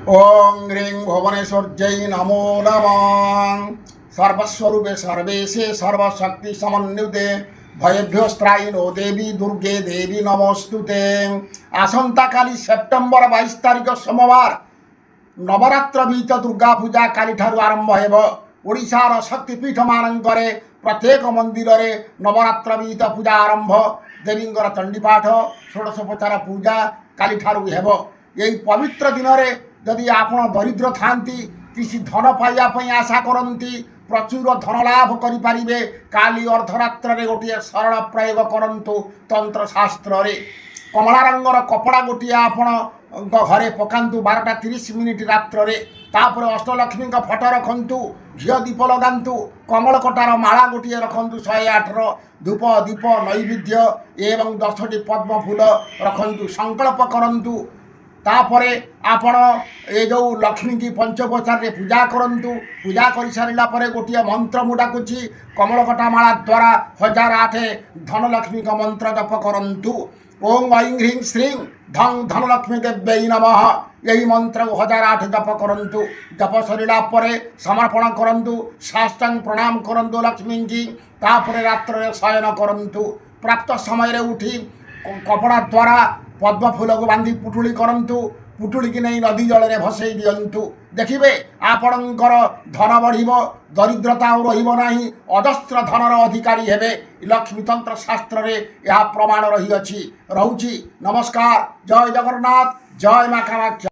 ओं ह्रीं भुवनेश्वर्यै नमो नमः। सर्वस्वरूपे सर्वेशे सर्वशक्ति समन्विते भयेभ्योस्त्रायिनो देवी दुर्गे देवी नमोस्तुते। आसंता काली सेप्टेम्बर 22 तारिख सोमवार नवरात्र बीत दुर्गा पूजा काली ठारू आरंभ हेब। ओडिशार शक्तिपीठ मानकरे प्रत्येक मंदिर रे नवरात्र बीत पूजा आरंभ। देवींगर चंडीपाठ षोडशोपचार पूजा काली ठारू हेब। यही पवित्र दिन रे यदि आपण दरिद्र थांती किसी धन पाइबा आशा करती प्रचुर धन लाभ करें काली अर्धरात्र रे गोटे सरल प्रयोग करंतु तंत्र शास्त्र रे कमला रंगर कपड़ा गोटे आपण घरे पकांतु 12:30 रात्र रे तापर अष्टलक्ष्मी फटो रखंतु घी दीप लगांतु कमल कटार माला गोटे रखंतु 108 धूप दीप नैवेद्य एवं 10टी पद्म फूल रखंतु संकल्प करंतु तापरे आपण ये जो लक्ष्मी की पंचोपचार रे पूजा करंतु पूजा कर सारा पर गोटे मंत्र मु डाकुची कमलकटा माला द्वारा 1008 धनलक्ष्मी का मंत्र जप करंतु। ओं ऐं ह्रीं श्रीं धं धनलक्ष्मी देव्यै नमः यही मंत्र 1008 जप करंतु। जप सरिला पर समर्पण करंतु साष्टांग प्रणाम करंतु लक्ष्मी की तापर रात्र शयन करंतु। प्राप्त समय रे उठी कपड़ा द्वारा पद्म फूल को बांधी पुटुली करंतु पुटुली की नहीं नदी जल में भसई दिंतु देखिए आपणकर धन बढ़ दरिद्रता रहिब नाही अजस्त्र धनर अधिकारी हेबे। लक्ष्मी तंत्र शास्त्र रे यह प्रमाण रही अछि। नमस्कार। जय जगन्नाथ। जय मां कामाख्या।